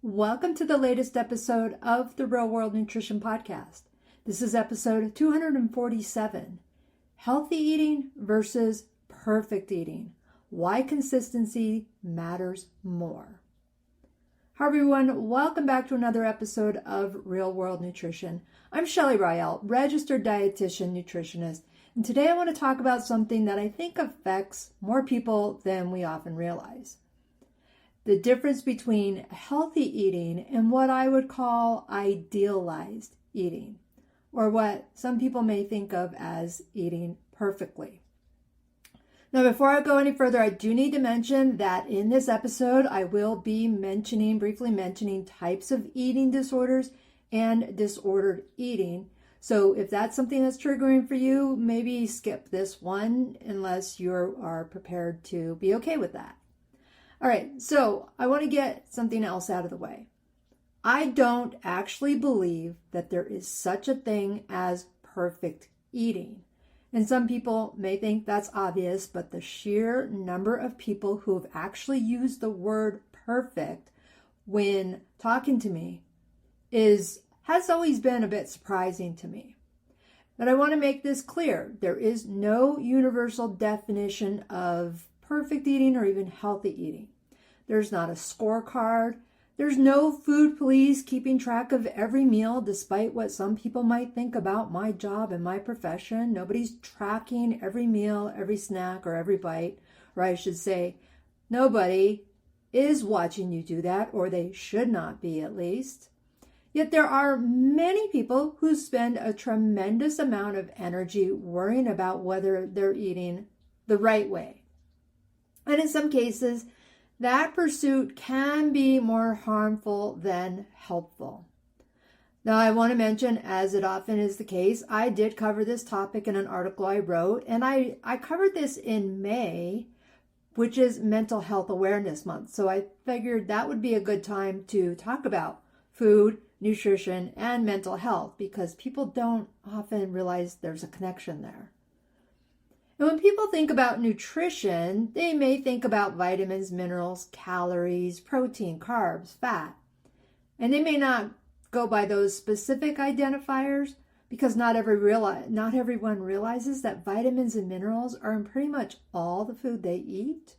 Welcome to the latest episode of the Real World Nutrition Podcast. This is episode 247, Healthy Eating versus Perfect Eating. Why consistency matters more. Hi everyone, welcome back to another episode of Real World Nutrition. I'm Shelley, registered dietitian nutritionist, and today I want to talk about something that I think affects more people than we often realize. The difference between healthy eating and what I would call idealized eating, or what some people may think of as eating perfectly. Now, before I go any further, I do need to mention that in this episode, I will be briefly mentioning types of eating disorders and disordered eating. So if that's something that's triggering for you, maybe skip this one unless you are prepared to be okay with that. All right, so I want to get something else out of the way. I don't actually believe that there is such a thing as perfect eating. And some people may think that's obvious, but the sheer number of people who have actually used the word perfect when talking to me has always been a bit surprising to me. But I want to make this clear. There is no universal definition of perfect eating or even healthy eating. There's not a scorecard. There's no food police keeping track of every meal, despite what some people might think about my job and my profession. Nobody's tracking every meal, every snack, or every bite. Or I should say, nobody is watching you do that, or they should not be at least. Yet there are many people who spend a tremendous amount of energy worrying about whether they're eating the right way. And in some cases, that pursuit can be more harmful than helpful. Now, I want to mention, as it often is the case, I did cover this topic in an article I wrote, and I covered this in May, which is Mental Health Awareness Month. So I figured that would be a good time to talk about food, nutrition, and mental health, because people don't often realize there's a connection there. And when people think about nutrition, they may think about vitamins, minerals, calories, protein, carbs, fat. And they may not go by those specific identifiers because not everyone realizes that vitamins and minerals are in pretty much all the food they eat.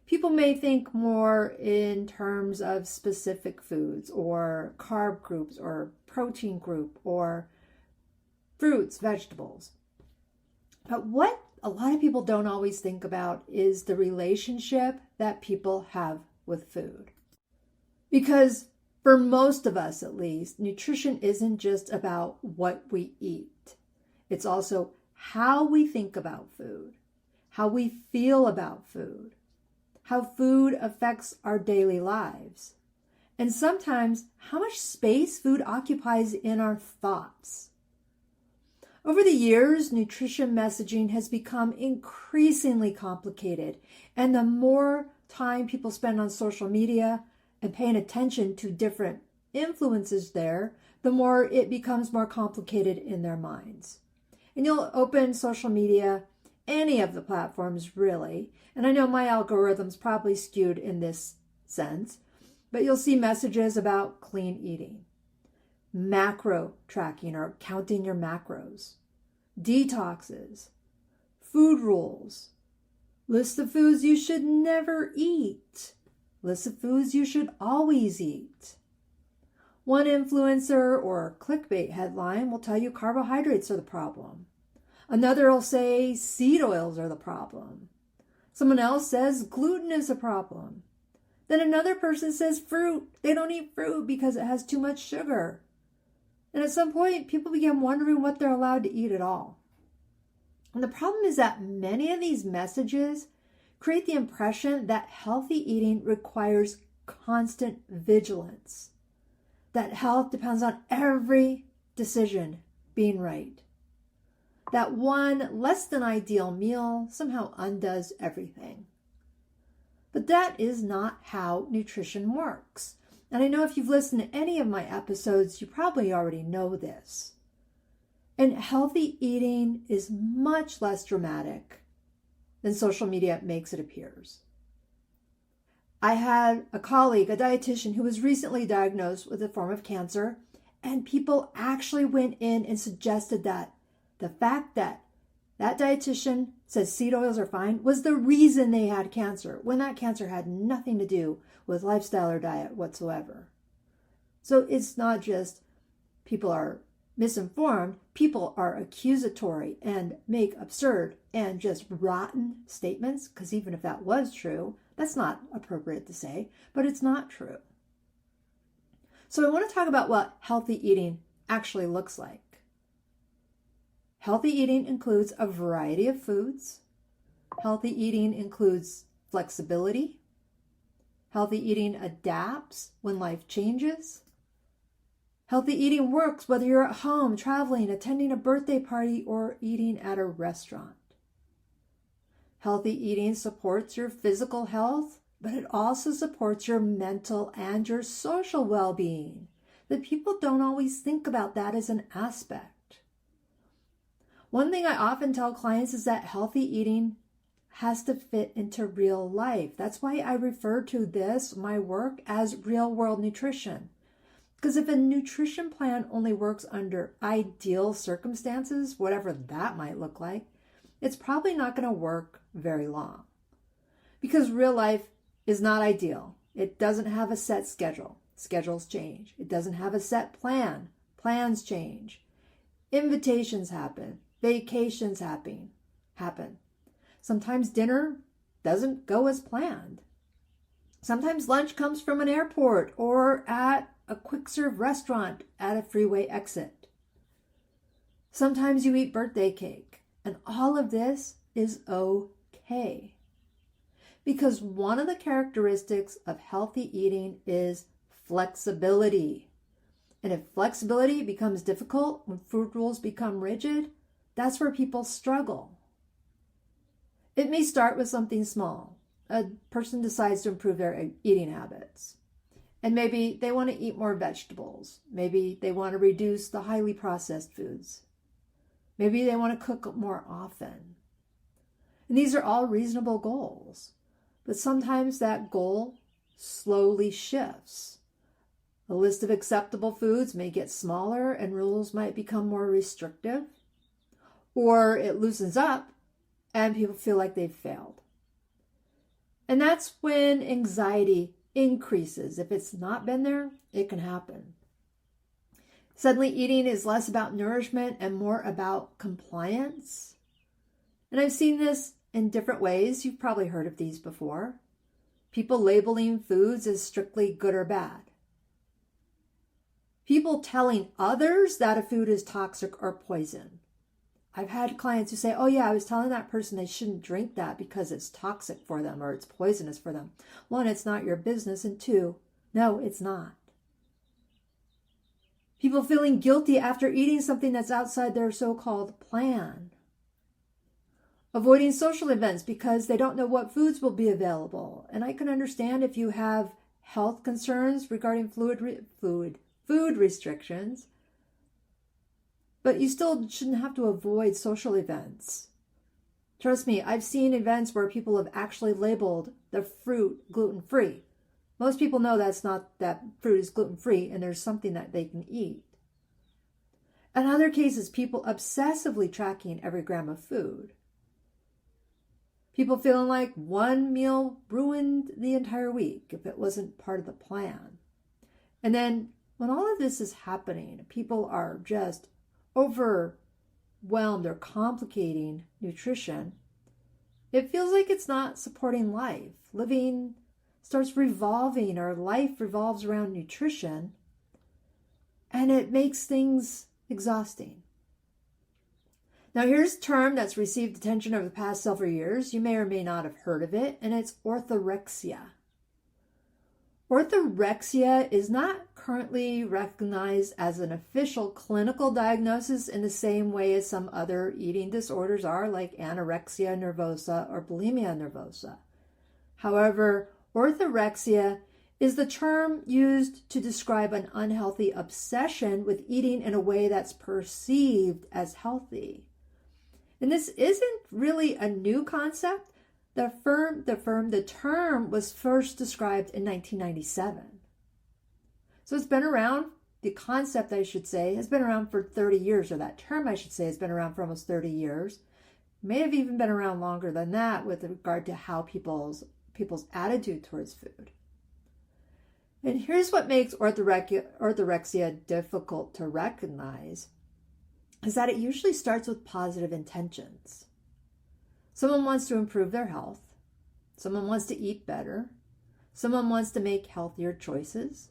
People may think more in terms of specific foods or carb groups or protein group or fruits, vegetables. But what a lot of people don't always think about is the relationship that people have with food. Because for most of us, at least, nutrition isn't just about what we eat. It's also how we think about food, how we feel about food, how food affects our daily lives, and sometimes how much space food occupies in our thoughts. Over the years, nutrition messaging has become increasingly complicated, and the more time people spend on social media and paying attention to different influences there, the more it becomes more complicated in their minds. And you'll open social media, any of the platforms really, and I know my algorithm's probably skewed in this sense, but you'll see messages about clean eating, macro tracking or counting your macros, detoxes, food rules, list of foods you should never eat, list of foods you should always eat. One influencer or clickbait headline will tell you carbohydrates are the problem. Another will say seed oils are the problem. Someone else says gluten is a problem. Then another person says fruit. They don't eat fruit because it has too much sugar. And at some point, people begin wondering what they're allowed to eat at all. And the problem is that many of these messages create the impression that healthy eating requires constant vigilance, that health depends on every decision being right, that one less than ideal meal somehow undoes everything. But that is not how nutrition works. And I know if you've listened to any of my episodes, you probably already know this. And healthy eating is much less dramatic than social media makes it appears. I had a colleague, a dietitian, who was recently diagnosed with a form of cancer, and people actually went in and suggested that the fact that that dietitian says seed oils are fine was the reason they had cancer, when that cancer had nothing to do with lifestyle or diet whatsoever. So it's not just people are misinformed, people are accusatory and make absurd and just rotten statements, because even if that was true, that's not appropriate to say, but it's not true. So I want to talk about what healthy eating actually looks like. Healthy eating includes a variety of foods. Healthy eating includes flexibility. Healthy eating adapts when life changes. Healthy eating works whether you're at home, traveling, attending a birthday party, or eating at a restaurant. Healthy eating supports your physical health, but it also supports your mental and your social well-being. That people don't always think about that as an aspect. One thing I often tell clients is that healthy eating has to fit into real life. That's why I refer to this, my work, as real-world nutrition. Because if a nutrition plan only works under ideal circumstances, whatever that might look like, it's probably not going to work very long. Because real life is not ideal. It doesn't have a set schedule. Schedules change. It doesn't have a set plan. Plans change. Invitations happen. Vacations happen. Sometimes dinner doesn't go as planned. Sometimes lunch comes from an airport or at a quick serve restaurant at a freeway exit. Sometimes you eat birthday cake, and all of this is okay. Because one of the characteristics of healthy eating is flexibility. And if flexibility becomes difficult, when food rules become rigid, that's where people struggle. It may start with something small. A person decides to improve their eating habits. And maybe they want to eat more vegetables. Maybe they want to reduce the highly processed foods. Maybe they want to cook more often. And these are all reasonable goals. But sometimes that goal slowly shifts. A list of acceptable foods may get smaller and rules might become more restrictive. Or it loosens up and people feel like they've failed. And that's when anxiety increases. If it's not been there, it can happen. Suddenly eating is less about nourishment and more about compliance. And I've seen this in different ways. You've probably heard of these before. People labeling foods as strictly good or bad. People telling others that a food is toxic or poison. I've had clients who say, oh yeah, I was telling that person they shouldn't drink that because it's toxic for them or it's poisonous for them. One, it's not your business. And two, no, it's not. People feeling guilty after eating something that's outside their so-called plan. Avoiding social events because they don't know what foods will be available. And I can understand if you have health concerns regarding food restrictions. But you still shouldn't have to avoid social events. Trust me, I've seen events where people have actually labeled the fruit gluten-free. Most people know that fruit is gluten-free and there's something that they can eat. In other cases, people obsessively tracking every gram of food. People feeling like one meal ruined the entire week if it wasn't part of the plan. And then when all of this is happening, people are just overwhelmed or complicating nutrition, it feels like it's not supporting life. Living starts revolving, or life revolves around nutrition, and it makes things exhausting. Now here's a term that's received attention over the past several years. You may or may not have heard of it, and it's orthorexia. Orthorexia is not currently recognized as an official clinical diagnosis in the same way as some other eating disorders are, like anorexia nervosa or bulimia nervosa. However, orthorexia is the term used to describe an unhealthy obsession with eating in a way that's perceived as healthy. And this isn't really a new concept, The term was first described in 1997. So it's been around, the concept, I should say, has been around for 30 years, or that term, I should say, has been around for almost 30 years. May have even been around longer than that with regard to how people's attitude towards food. And here's what makes orthorexia difficult to recognize, is that it usually starts with positive intentions. Someone wants to improve their health. Someone wants to eat better. Someone wants to make healthier choices.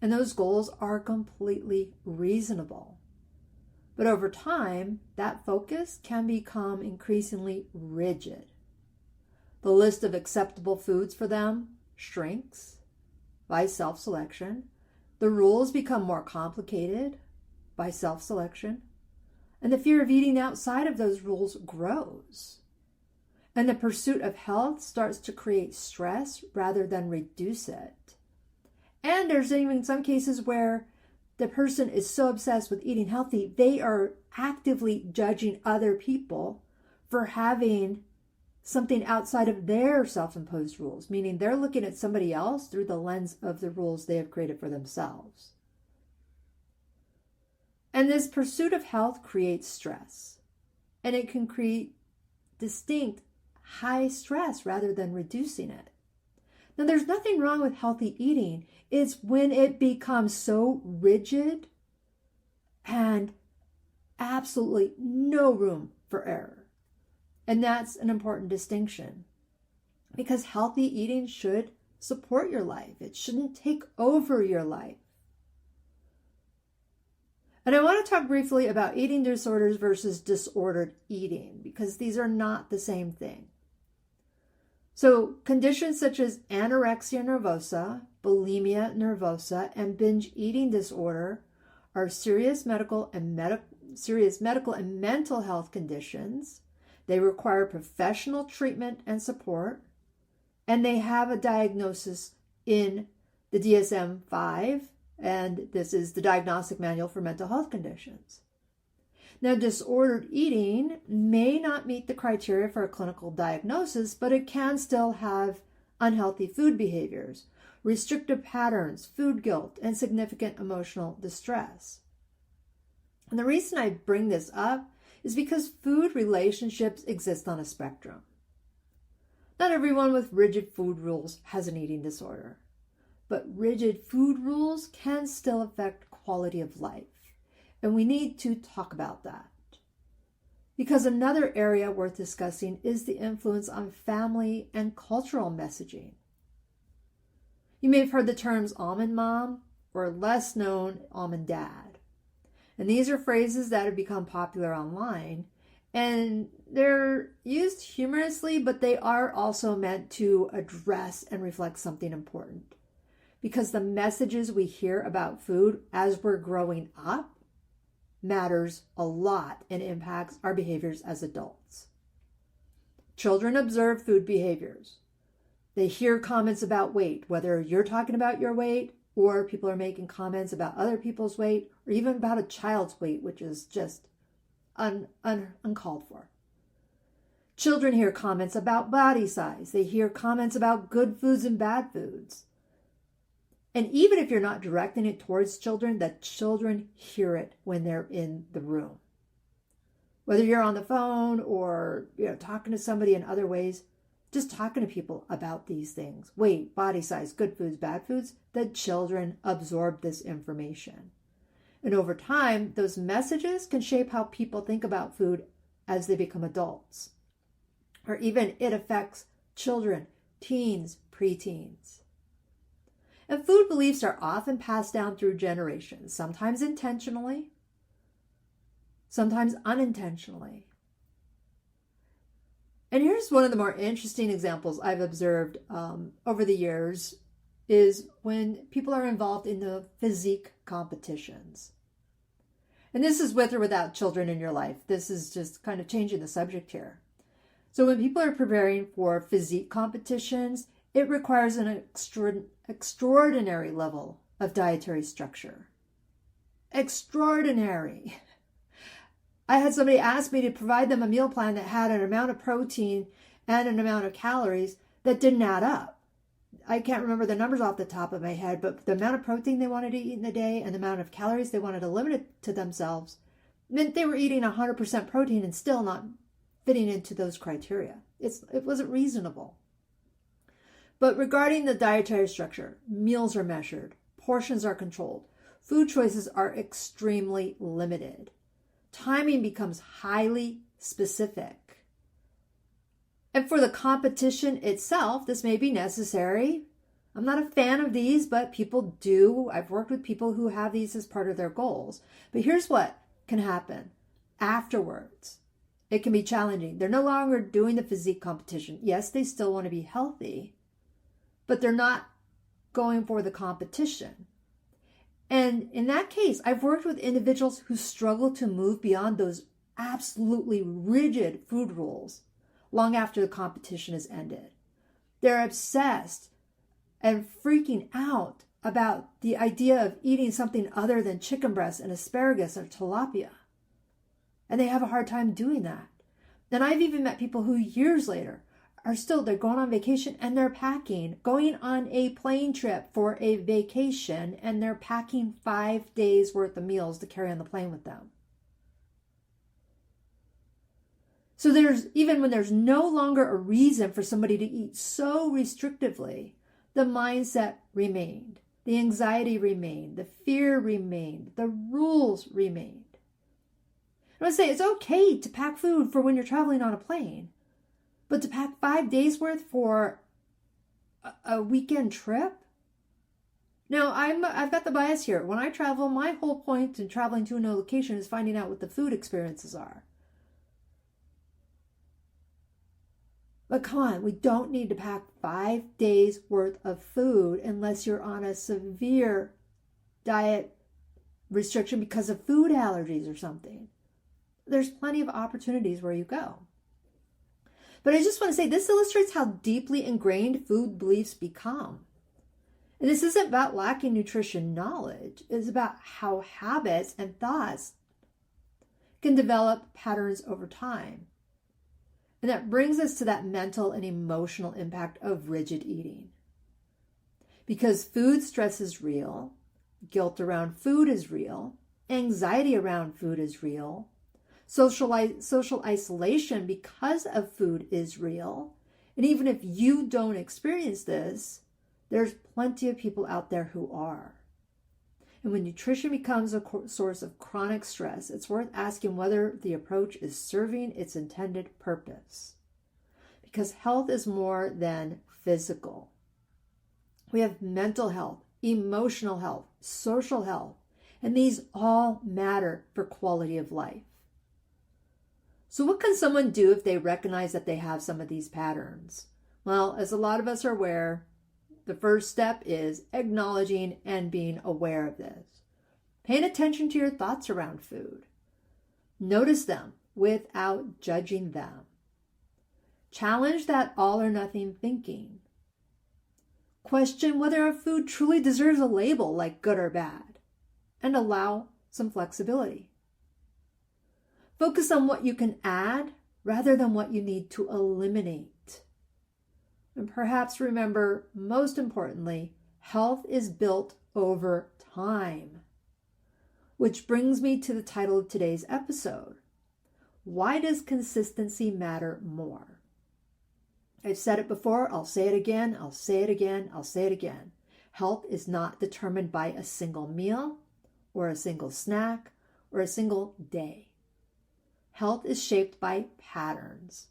And those goals are completely reasonable. But over time, that focus can become increasingly rigid. The list of acceptable foods for them shrinks by self-selection. The rules become more complicated by self-selection. And the fear of eating outside of those rules grows. And the pursuit of health starts to create stress rather than reduce it. And there's even some cases where the person is so obsessed with eating healthy, they are actively judging other people for having something outside of their self-imposed rules, meaning they're looking at somebody else through the lens of the rules they have created for themselves. And this pursuit of health creates stress, and it can create distinct high stress rather than reducing it. Now, there's nothing wrong with healthy eating. It's when it becomes so rigid and absolutely no room for error. And that's an important distinction, because healthy eating should support your life. It shouldn't take over your life. And I want to talk briefly about eating disorders versus disordered eating, because these are not the same thing. So conditions such as anorexia nervosa, bulimia nervosa, and binge eating disorder are serious medical and mental health conditions. They require professional treatment and support, and they have a diagnosis in the DSM-5, and this is the Diagnostic Manual for Mental Health Conditions. Now, disordered eating may not meet the criteria for a clinical diagnosis, but it can still have unhealthy food behaviors, restrictive patterns, food guilt, and significant emotional distress. And the reason I bring this up is because food relationships exist on a spectrum. Not everyone with rigid food rules has an eating disorder, but rigid food rules can still affect quality of life. And we need to talk about that. Because another area worth discussing is the influence on family and cultural messaging. You may have heard the terms almond mom, or less known, almond dad. And these are phrases that have become popular online. And they're used humorously, but they are also meant to address and reflect something important. Because the messages we hear about food as we're growing up matters a lot and impacts our behaviors as adults. Children observe food behaviors. They hear comments about weight, whether you're talking about your weight or people are making comments about other people's weight, or even about a child's weight, which is just uncalled for. Children hear comments about body size. They hear comments about good foods and bad foods. And even if you're not directing it towards children, the children hear it when they're in the room. Whether you're on the phone or talking to somebody in other ways, just talking to people about these things, weight, body size, good foods, bad foods, the children absorb this information. And over time, those messages can shape how people think about food as they become adults. Or even it affects children, teens, preteens. And food beliefs are often passed down through generations, sometimes intentionally, sometimes unintentionally. And here's one of the more interesting examples I've observed over the years is when people are involved in the physique competitions. And this is with or without children in your life. This is just kind of changing the subject here. So when people are preparing for physique competitions, it requires an extraordinary level of dietary structure. Extraordinary. I had somebody ask me to provide them a meal plan that had an amount of protein and an amount of calories that didn't add up. I can't remember the numbers off the top of my head, but the amount of protein they wanted to eat in a day and the amount of calories they wanted to limit to themselves meant they were eating 100% protein and still not fitting into those criteria. It wasn't reasonable. But regarding the dietary structure, meals are measured, portions are controlled, food choices are extremely limited. Timing becomes highly specific. And for the competition itself, this may be necessary. I'm not a fan of these, but people do. I've worked with people who have these as part of their goals. But here's what can happen afterwards. It can be challenging. They're no longer doing the physique competition. Yes, they still want to be healthy, but they're not going for the competition. And in that case, I've worked with individuals who struggle to move beyond those absolutely rigid food rules long after the competition has ended. They're obsessed and freaking out about the idea of eating something other than chicken breast and asparagus or tilapia. And they have a hard time doing that. And I've even met people who years later they're going on vacation and they're going on a plane trip for a vacation, and they're packing 5 days worth of meals to carry on the plane with them. So even when there's no longer a reason for somebody to eat so restrictively, the mindset remained, the anxiety remained, the fear remained, the rules remained. I would say it's okay to pack food for when you're traveling on a plane, but to pack 5 days worth for a weekend trip? Now, I've got the bias here. When I travel, my whole point in traveling to a new location is finding out what the food experiences are. But come on, we don't need to pack 5 days worth of food unless you're on a severe diet restriction because of food allergies or something. There's plenty of opportunities where you go. But I just want to say this illustrates how deeply ingrained food beliefs become. And this isn't about lacking nutrition knowledge. It's about how habits and thoughts can develop patterns over time. And that brings us to that mental and emotional impact of rigid eating. Because food stress is real, guilt around food is real, anxiety around food is real, social isolation because of food is real. And even if you don't experience this, there's plenty of people out there who are. And when nutrition becomes a source of chronic stress, it's worth asking whether the approach is serving its intended purpose. Because health is more than physical. We have mental health, emotional health, social health, and these all matter for quality of life. So what can someone do if they recognize that they have some of these patterns? Well, as a lot of us are aware, the first step is acknowledging and being aware of this. Paying attention to your thoughts around food. Notice them without judging them. Challenge that all or nothing thinking. Question whether a food truly deserves a label like good or bad, and allow some flexibility. Focus on what you can add rather than what you need to eliminate. And perhaps remember, most importantly, health is built over time. Which brings me to the title of today's episode. Why does consistency matter more? I've said it before, I'll say it again, I'll say it again, I'll say it again. Health is not determined by a single meal, or a single snack, or a single day. Health is shaped by patterns.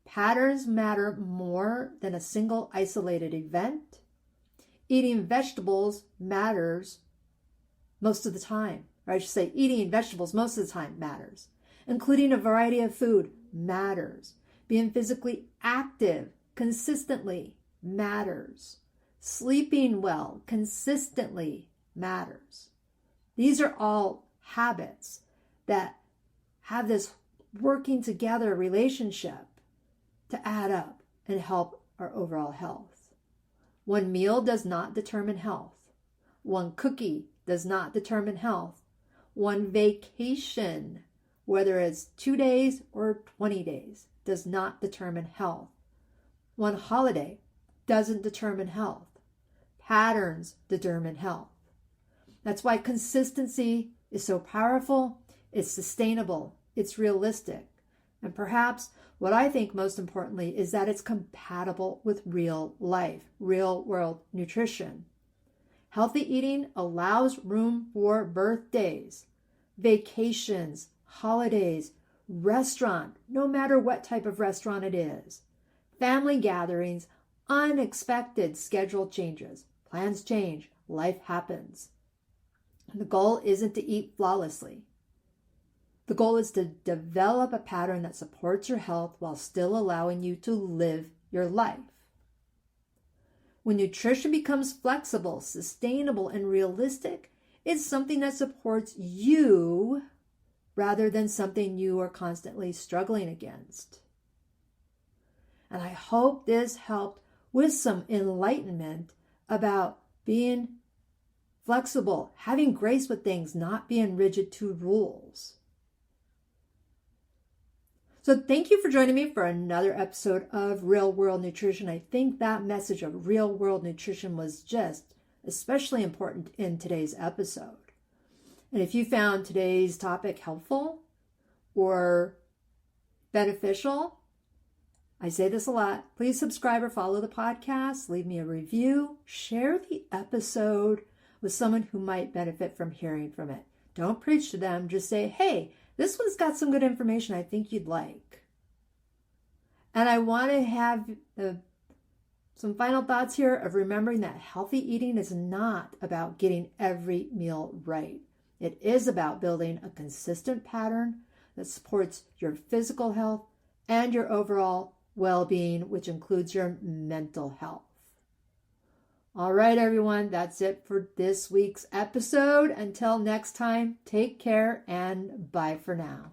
Patterns matter more than a single isolated event. Eating vegetables matters most of the time. Or I should say, eating vegetables most of the time matters. Including a variety of food matters. Being physically active consistently matters. Sleeping well consistently matters. These are all habits that have this working together relationship to add up and help our overall health. One meal does not determine health. One cookie does not determine health. One vacation, whether it's 2 days or 20 days, does not determine health. One holiday doesn't determine health. Patterns determine health. That's why consistency is so powerful, it's sustainable, it's realistic. And perhaps what I think most importantly is that it's compatible with real life, real world nutrition. Healthy eating allows room for birthdays, vacations, holidays, restaurant, no matter what type of restaurant it is, family gatherings, unexpected schedule changes. Plans change, life happens. The goal isn't to eat flawlessly. The goal is to develop a pattern that supports your health while still allowing you to live your life. When nutrition becomes flexible, sustainable, and realistic, it's something that supports you rather than something you are constantly struggling against. And I hope this helped with some enlightenment about being flexible, having grace with things, not being rigid to rules. So thank you for joining me for another episode of Real World Nutrition. I think that message of real world nutrition was just especially important in today's episode. And if you found today's topic helpful or beneficial, I say this a lot, please subscribe or follow the podcast, leave me a review, share the episode with someone who might benefit from hearing from it. Don't preach to them, just say, hey, this one's got some good information I think you'd like. And I want to have some final thoughts here of remembering that healthy eating is not about getting every meal right. It is about building a consistent pattern that supports your physical health and your overall well-being, which includes your mental health. All right, everyone, that's it for this week's episode. Until next time, take care and bye for now.